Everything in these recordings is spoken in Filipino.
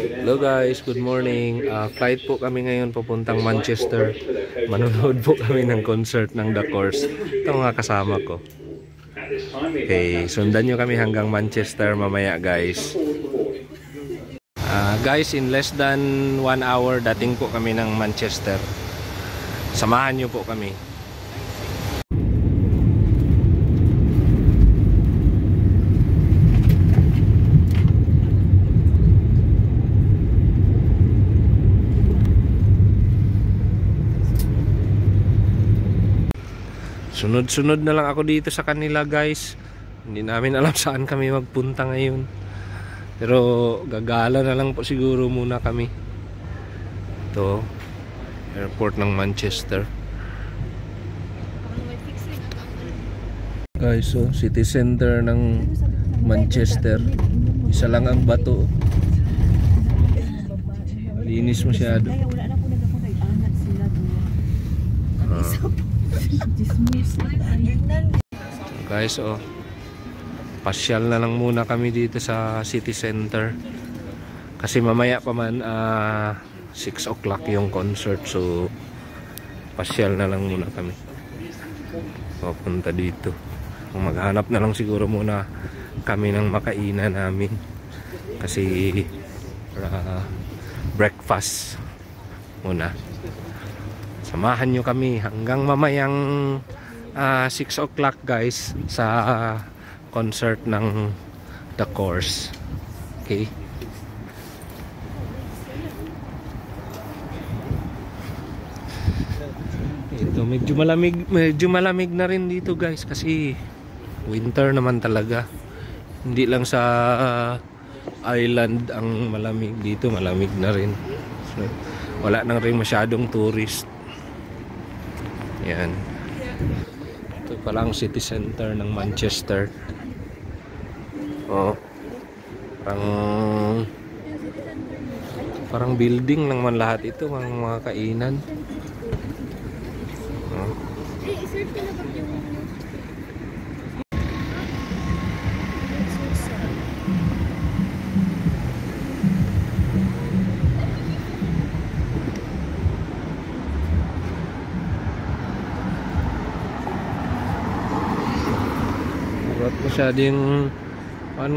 Hello guys, good morning. Flight po kami ngayon papuntang Manchester. Manonood po kami ng concert ng The Course. Ito mga kasama ko. Okay, sundan nyo kami hanggang Manchester mamaya guys. Guys, in less than 1 hour dating po kami ng Manchester. Samahan nyo po kami. Sunod-sunod na lang ako dito sa kanila guys. Hindi namin alam saan kami magpunta ngayon. Pero gagala na lang po siguro muna kami. Ito, airport ng Manchester. Guys, so city center ng Manchester. Isa lang ang bato. Linis masyado. Guys, pasyal na lang muna kami dito sa city center kasi mamaya pa man 6 o'clock yung concert, so pasyal na lang muna kami papunta dito. Maghanap na lang siguro muna kami ng makainan namin kasi breakfast muna. Samahan nyo kami hanggang mamayang 6 o'clock guys sa concert ng The Course. Okay. Ito medyo malamig na rin dito guys kasi winter naman talaga. Hindi lang sa island ang malamig, dito malamig na rin. So, wala nang rin masyadong tourist. Yan. Ito pala ang city center ng Manchester. Parang building lang man lahat ito, mga kainan. Masyadong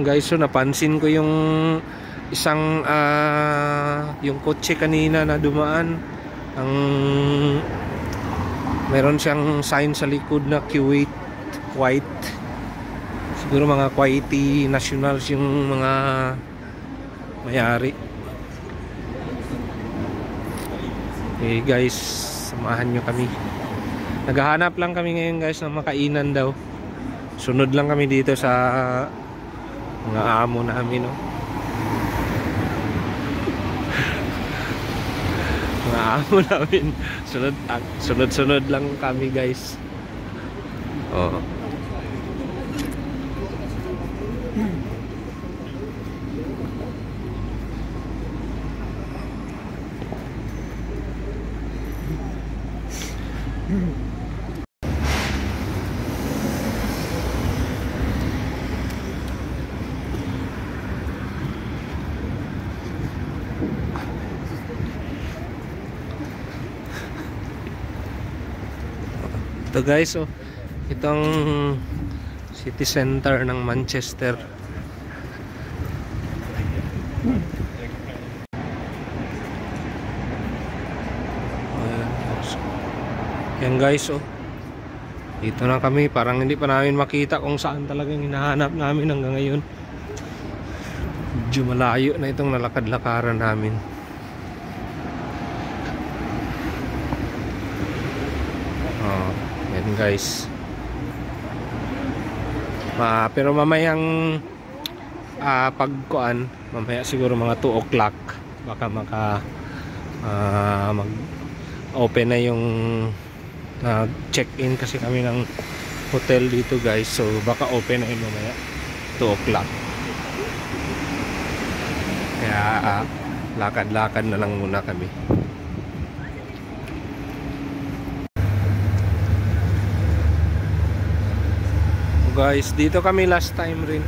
guys, so napansin ko yung isang yung kotse kanina na dumaan, meron siyang sign sa likod na Kuwait white. Siguro mga Kuwaiti nationals yung mga mayari. Okay guys, samahan nyo kami. Naghahanap lang kami ngayon guys ng makainan daw. Sunod lang kami dito sa mga amo namin, no? Mga amo namin. Sunod lang kami guys. Ito guys, itong city center ng Manchester. Yan guys, dito na kami. Parang hindi pa namin makita kung saan talagang hinahanap namin hanggang ngayon. Medyo malayo na itong nalakad-lakaran namin. Yan guys. Pero mamayang pagkuan, mamaya siguro mga 2 o'clock baka mag open na yung check-in kasi kami ng hotel dito guys, so baka open na yun mamaya 2 o'clock. Kaya lakad-lakad na lang muna kami. Guys, dito kami last time rin.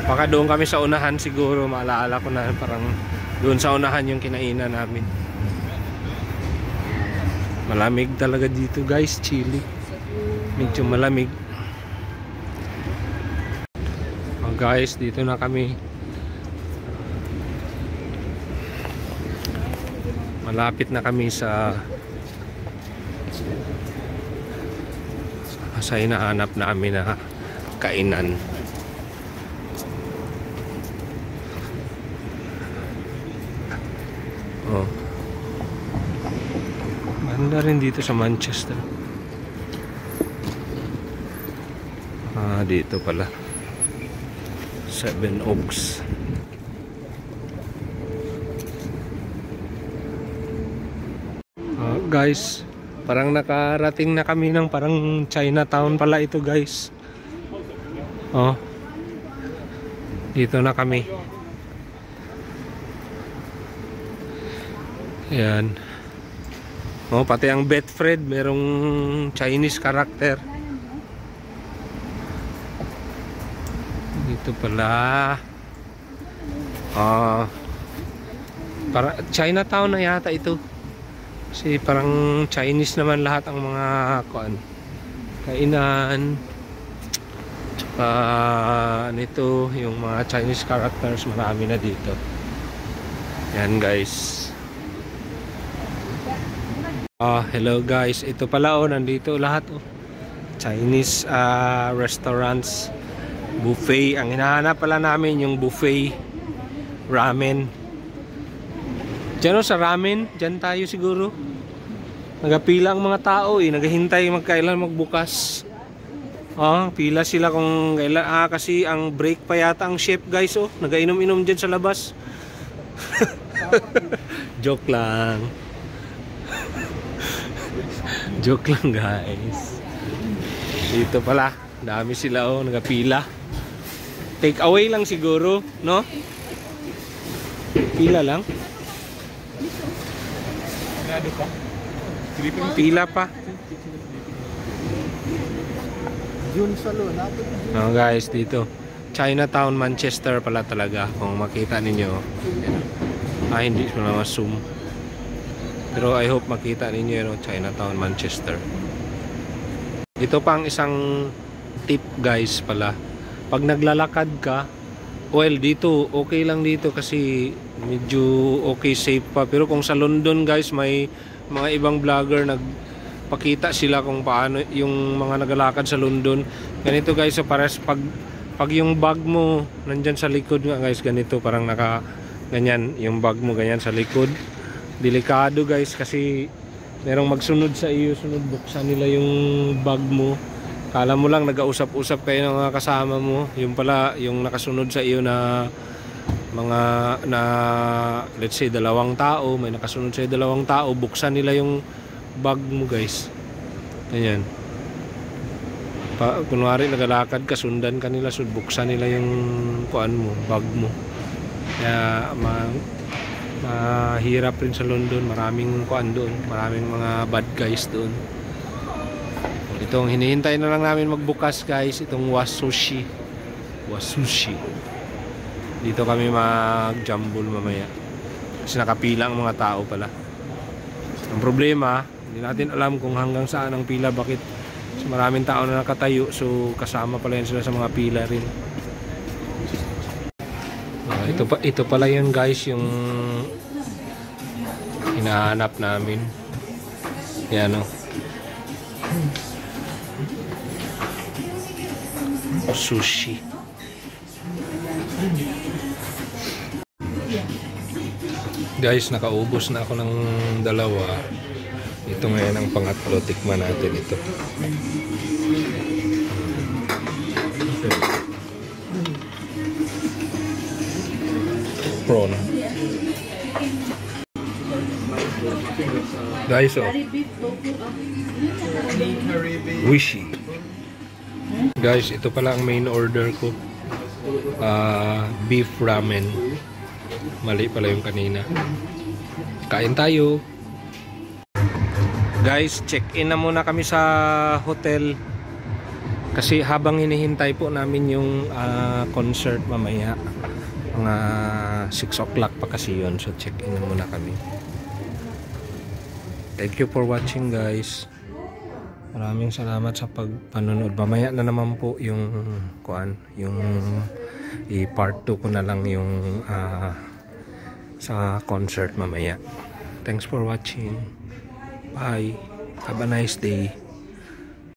Baka doon kami sa unahan siguro, maalala ko na parang doon sa unahan yung kinainan namin. Malamig talaga dito guys, chilly. Medyo malamig. Oh guys, dito na kami. Malapit na kami sa hinahanap namin na kainan. Oh. Maganda rin dito sa Manchester. Dito pala. Seven Oaks. Guys, parang nakarating na kami ng parang Chinatown pala ito guys. Oh. Dito na kami. Ayan. Oh, pati ang Betfred merong Chinese character. Dito pala. Para Chinatown na yata ito. Kasi parang Chinese naman lahat ang mga kainan. Tsaka nito yung mga Chinese characters marami na dito. Yan guys. Hello guys, ito pala nandito lahat Chinese restaurants, buffet. Ang hinahanap pala namin yung buffet ramen. Diyan sa ramen, diyan tayo siguro. Nagapila ang mga tao naghihintay magkailan magbukas. Pila sila kung kailan. Kasi ang break pa yata ang chef guys. Nagainom-inom diyan sa labas. Joke lang. Joke lang guys. Dito pala, dami sila nagapila. Take away lang siguro, no? Pila lang. Pila pa. Guys, dito Chinatown, Manchester pala talaga. Kung makita ninyo. Hindi ko na ma-zoom. Pero I hope makita ninyo Chinatown, Manchester. Ito pang isang tip guys pala. Pag naglalakad ka, well dito okay lang dito kasi medyo okay, safe pa. Pero kung sa London guys, may mga ibang vlogger nagpakita sila kung paano yung mga naglalakad sa London. Ganito guys, pares pag yung bag mo nandyan sa likod nga guys, ganito parang ganyan yung bag mo ganyan sa likod. Delikado guys kasi merong magsunod sa iyo, buksan nila yung bag mo. Kala mo lang nag-ausap-usap kayo ng mga kasama mo, yung pala yung nakasunod sa iyo na mga let's say dalawang tao, may nakasunod sa iyo dalawang tao, buksan nila yung bag mo guys. Ganyan. Kunwari nagalakad ka, sundan ka nila, buksan nila yung bag mo. Kaya mahirap rin sa London, maraming doon, maraming mga bad guys doon. Itong hinihintay na lang namin magbukas guys, itong Wasushi. Dito kami mag-jumble mamaya kasi nakapila ang mga tao pala. Ang problema, hindi natin alam kung hanggang saan ang pila. Bakit? So, maraming tao na nakatayo, so kasama pala yan sila sa mga pila rin. Ito pala yun guys, yung hinahanap namin. Yan sushi. Guys, nakaubos na ako ng dalawa. Ito ngayon ang pangatlo, tikman natin ito. Prawn. Guys, Wishy. Guys, ito pala ang main order ko. Beef ramen. Mali pala yung kanina. Kain tayo. Guys, check-in na muna kami sa hotel. Kasi habang hinihintay po namin yung concert mamaya, mga 6 o'clock pa kasi yun. So check-in na muna kami. Thank you for watching, guys. Maraming salamat sa pagpanonood. Mamaya na naman po yung yung i-part 2 ko na lang yung sa concert mamaya. Thanks for watching. Bye. Have a nice day.